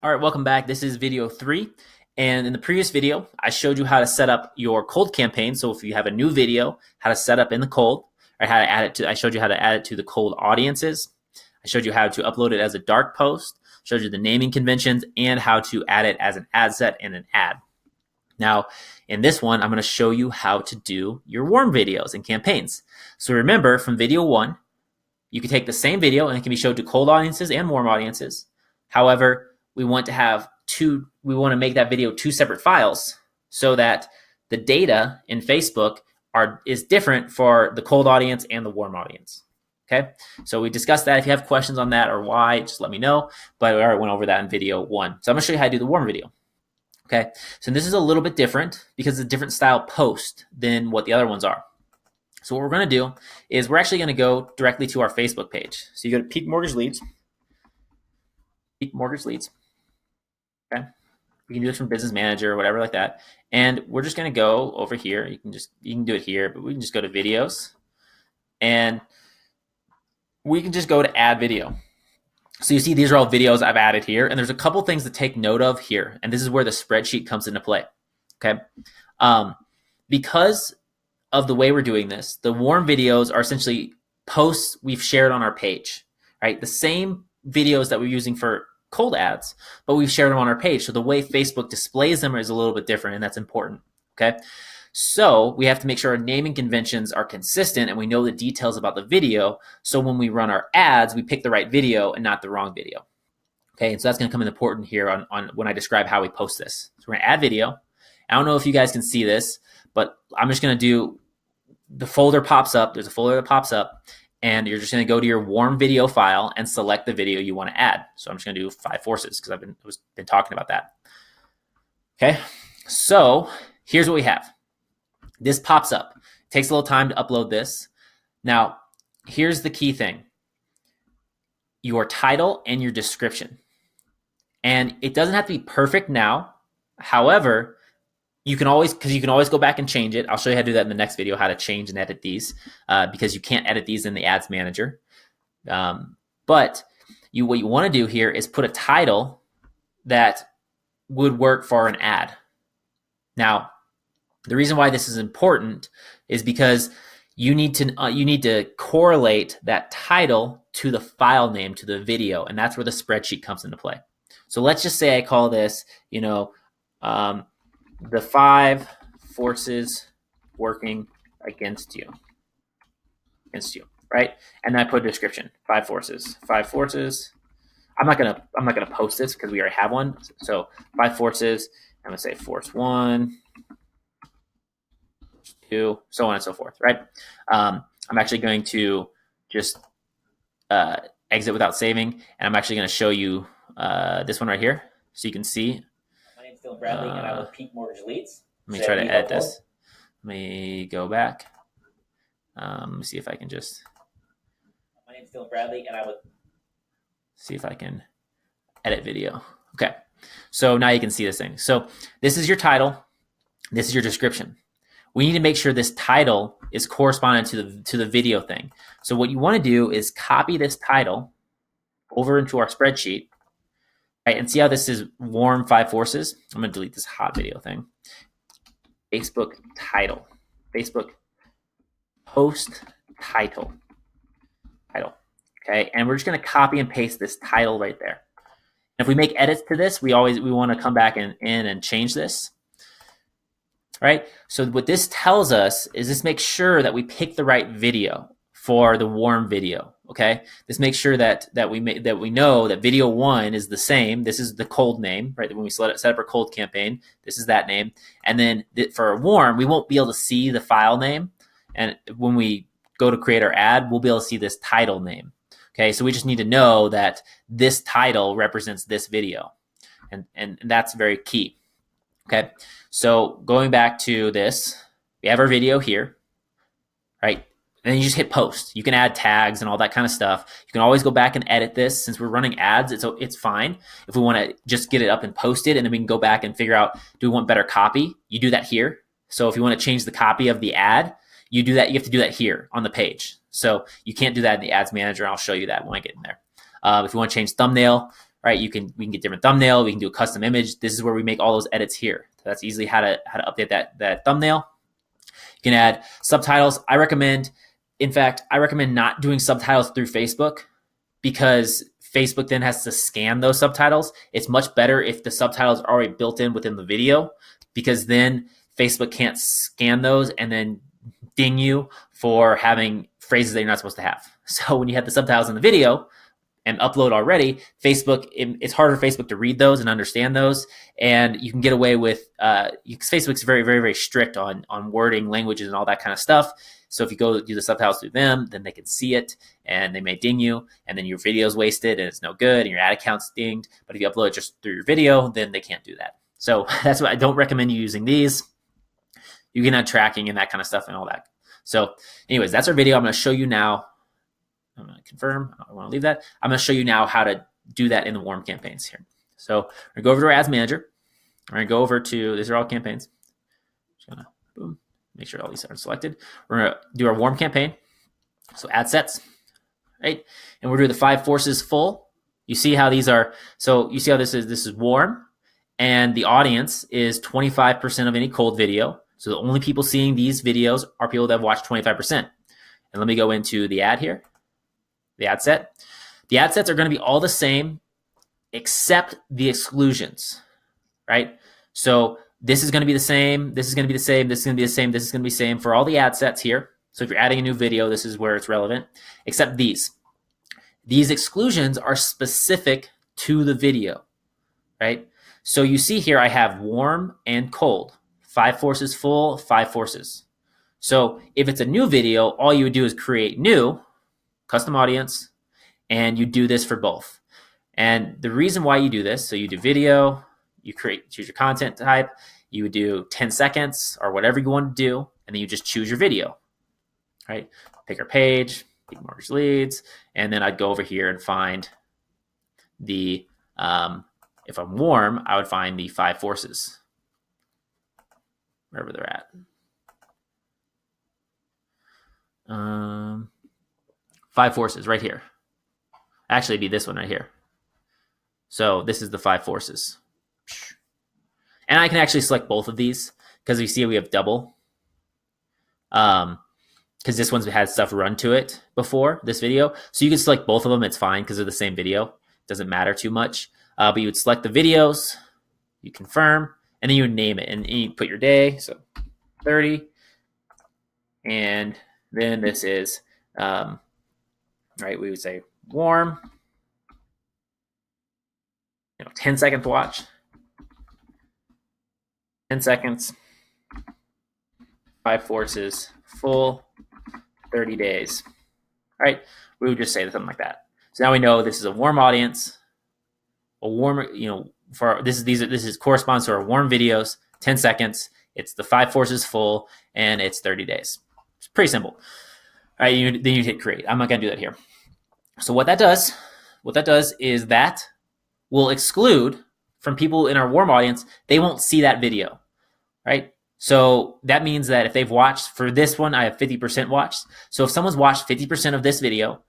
All right, welcome back. This is video 3. And in the previous video, I showed you how to set up your cold campaign. So if you have a new video, how to set up in the cold, or how to add it to, I showed you how to add it to the cold audiences. I showed you how to upload it as a dark post, showed you the naming conventions, and how to add it as an ad set and an ad. Now, in this one, I'm going to show you how to do your warm videos and campaigns. So remember, from video 1, you can take the same video and it can be showed to cold audiences and warm audiences. However, we want to make that video 2 separate files so that the data in Facebook is different for the cold audience and the warm audience. Okay, so we discussed that. If you have questions on that or why, just let me know. But we already went over that in video 1. So I'm going to show you how to do the warm video. Okay, so this is a little bit different because it's a different style post than what the other ones are. So what we're going to do is we're actually going to go directly to our Facebook page. So you go to Peak Mortgage Leads. Peak Mortgage Leads. Okay, we can do this from Business Manager or whatever like that. And we're just going to go over here. You can do it here, but we can just go to videos. And we can just go to add video. So you see these are all videos I've added here. And there's a couple things to take note of here. And this is where the spreadsheet comes into play. Okay, because of the way we're doing this, the warm videos are essentially posts we've shared on our page, right? The same videos that we're using for cold ads, but we've shared them on our page. So the way Facebook displays them is a little bit different, and that's important, okay? So we have to make sure our naming conventions are consistent and we know the details about the video. So when we run our ads, we pick the right video and not the wrong video. Okay, and so that's gonna come in important here on when I describe how we post this. So we're gonna add video. I don't know if you guys can see this, but I'm just gonna do, the folder pops up, there's a folder that pops up, and you're just gonna go to your warm video file and select the video you wanna add. So I'm just gonna do 5 forces because I've been talking about that. Okay, so here's what we have. This pops up. It takes a little time to upload this. Now, here's the key thing. Your title and your description. And it doesn't have to be perfect now. However, you can always go back and change it. I'll show you how to do that in the next video, how to change and edit these, because you can't edit these in the Ads Manager. But what you want to do here is put a title that would work for an ad. Now, the reason why this is important is because you need to correlate that title to the file name, to the video, and that's where the spreadsheet comes into play. So let's just say I call this, the 5 forces working against you, right? And then I put a description, 5 forces. I'm not gonna post this because we already have one. So 5 forces. I'm gonna say force 1, 2, so on and so forth, right? I'm actually going to just exit without saving, and I'm actually going to show you this one right here, so you can see. My name is Dylan Bradley, and I'm with Peak Mortgage Leads. Let me try to edit this. Let me go back. Let me see if I can just. My name is Dylan Bradley, and I'm with. See if I can edit video. Okay, so now you can see this thing. So this is your title. This is your description. We need to make sure this title is corresponding to the video thing. So what you want to do is copy this title over into our spreadsheet, right? And see how this is warm 5 forces? I'm going to delete this hot video thing. Facebook title, Facebook post title. Okay, and we're just going to copy and paste this title right there. And if we make edits to this, we want to come back in and change this. Right? So what this tells us is this makes sure that we pick the right video for the warm video. Okay? This makes sure that we know that video 1 is the same. This is the cold name, right? When we set up our cold campaign, this is that name. And then for a warm, we won't be able to see the file name. And when we go to create our ad, we'll be able to see this title name. Okay? So we just need to know that this title represents this video. And that's very key. Okay, so going back to this, we have our video here, right? And then you just hit post. You can add tags and all that kind of stuff. You can always go back and edit this. Since we're running ads, it's fine. If we want to just get it up and post it, and then we can go back and figure out, do we want better copy? You do that here. So if you want to change the copy of the ad, you do that. You have to do that here on the page. So you can't do that in the Ads Manager. I'll show you that when I get in there. If you want to change thumbnail, right? We can get different thumbnail. We can do a custom image. This is where we make all those edits here. So that's easily how to update that thumbnail. You can add subtitles. In fact, I recommend not doing subtitles through Facebook because Facebook then has to scan those subtitles. It's much better if the subtitles are already built in within the video, because then Facebook can't scan those and then ding you for having phrases that you're not supposed to have. So when you have the subtitles in the video and upload already, it's harder for Facebook to read those and understand those. And you can get away with, Facebook's very, very, very strict on wording, languages, and all that kind of stuff. So if you go do the subtitles through them, then they can see it and they may ding you, and then your video's wasted and it's no good and your ad account's dinged. But if you upload it just through your video, then they can't do that. So that's why I don't recommend you using these. You can add tracking and that kind of stuff and all that. So anyways, that's our video. I'm going to show you now. I'm going to confirm. I don't want to leave that. I'm going to show you now how to do that in the warm campaigns here. So we're going to go over to our ads manager. We're going to go over to, these are all campaigns. Just going to boom, make sure all these are selected. We're going to do our warm campaign. So ad sets, right? And we're doing the 5 forces full. You see how these are, so you see how this is warm, and the audience is 25% of any cold video. So the only people seeing these videos are people that have watched 25%. And let me go into the ad here, the ad set. The ad sets are going to be all the same except the exclusions, right? So this is going to be the same. This is going to be the same. This is going to be the same. This is going to be the same for all the ad sets here. So if you're adding a new video, this is where it's relevant, except these. These exclusions are specific to the video, right? So you see here, I have warm and cold. 5 forces full, 5 forces. So if it's a new video, all you would do is create new, custom audience, and you do this for both. And the reason why you do this, so you do video, you choose your content type, you would do 10 seconds or whatever you want to do, and then you just choose your video, right? Pick our page, Peak Mortgage Leads, and then I'd go over here and find the, if I'm warm, I would find the 5 forces, wherever they're at. 5 forces right here. Actually, it'd be this one right here. So this is the 5 forces. And I can actually select both of these because you see we have double. Because this one's had stuff run to it before this video. So you can select both of them. It's fine because they're the same video. It doesn't matter too much. But you would select the videos, you confirm, and then you would name it. And you put your day, so 30. And then this is, right, we would say warm. 10 seconds watch. 10 seconds. 5 forces, full, 30 days. All right, we would just say something like that. So now we know this is a warm audience. A warm, for this corresponds to our warm videos. 10 seconds. It's the 5 forces full, and it's 30 days. It's pretty simple. All right, then you hit create. I'm not going to do that here. So what that does is that will exclude from people in our warm audience. They won't see that video, right? So that means that if they've watched, for this one, I have 50% watched. So if someone's watched 50% of this video,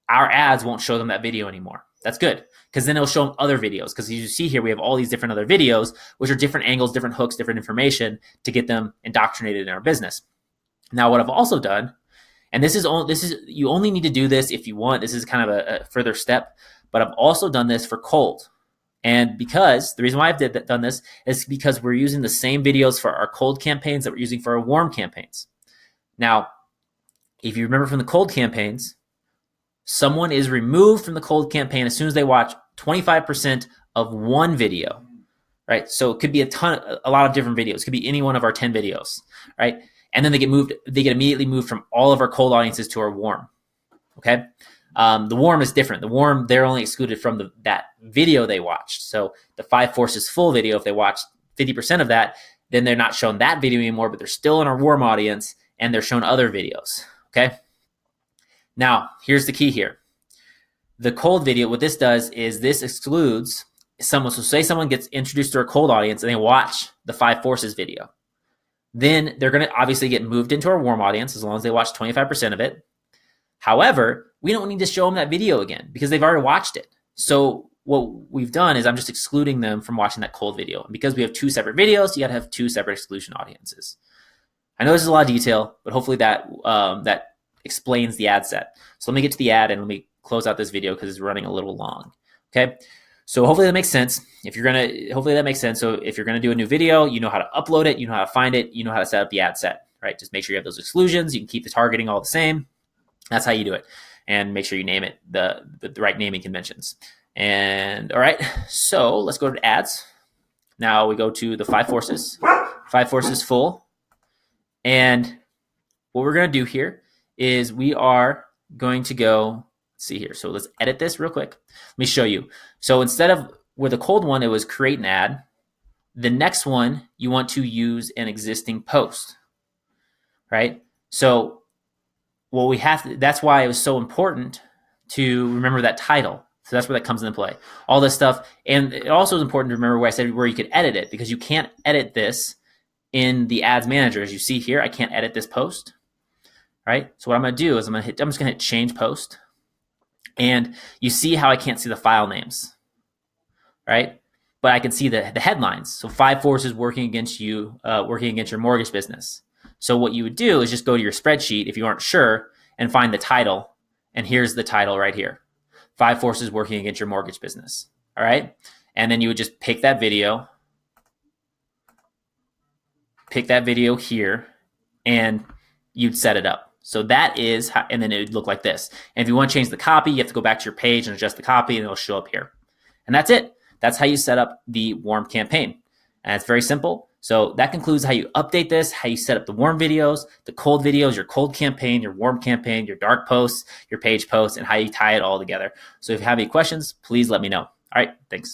our ads won't show them that video anymore. That's good, because then it'll show them other videos. Because you see here, we have all these different other videos, which are different angles, different hooks, different information to get them indoctrinated in our business. Now, what I've also done, and this is you only need to do this if you want. This is kind of a further step, but I've also done this for cold. And because the reason why I've done this is because we're using the same videos for our cold campaigns that we're using for our warm campaigns. Now, if you remember from the cold campaigns, someone is removed from the cold campaign as soon as they watch 25% of one video, right? So it could be a lot of different videos. It could be any one of our 10 videos, right? And then they get immediately moved from all of our cold audiences to our warm, okay? The warm is different. The warm, they're only excluded from that video they watched. So the 5 forces full video, if they watched 50% of that, then they're not shown that video anymore, but they're still in our warm audience and they're shown other videos, okay? Now, here's the key here. The cold video, what this does is this excludes someone. So say someone gets introduced to our cold audience and they watch the 5 forces video. Then they're going to obviously get moved into our warm audience as long as they watch 25% of it. However, we don't need to show them that video again because they've already watched it. So what we've done is I'm just excluding them from watching that cold video. And because we have 2 separate videos, you got to have 2 separate exclusion audiences. I know this is a lot of detail, but hopefully that that explains the ad set. So let me get to the ad and let me close out this video because it's running a little long. Okay. So hopefully that makes sense. Hopefully that makes sense. So if you're going to do a new video, you know how to upload it, you know how to find it, you know how to set up the ad set, right? Just make sure you have those exclusions. You can keep the targeting all the same. That's how you do it. And make sure you name it the right naming conventions. And all right, so let's go to ads. Now we go to the 5 forces full. And what we're going to do here is we are going to go, let's see here. So let's edit this real quick. Let me show you. So instead of with the cold one, it was create an ad. The next one, you want to use an existing post, right? So what we have to, that's why it was so important to remember that title. So that's where that comes into play. All this stuff. And it also is important to remember where I said where you could edit it, because you can't edit this in the ads manager. As you see here, I can't edit this post, right? So what I'm going to do is I'm just going to hit change post. And you see how I can't see the file names, right? But I can see the headlines. So 5 forces working against you, working against your mortgage business. So what you would do is just go to your spreadsheet if you aren't sure and find the title. And here's the title right here. 5 forces working against your mortgage business. All right. And then you would just pick that video here, and you'd set it up. So that is how, and then it would look like this. And if you want to change the copy, you have to go back to your page and adjust the copy, and it'll show up here. And that's it. That's how you set up the warm campaign. And it's very simple. So that concludes how you update this, how you set up the warm videos, the cold videos, your cold campaign, your warm campaign, your dark posts, your page posts, and how you tie it all together. So if you have any questions, please let me know. All right, thanks.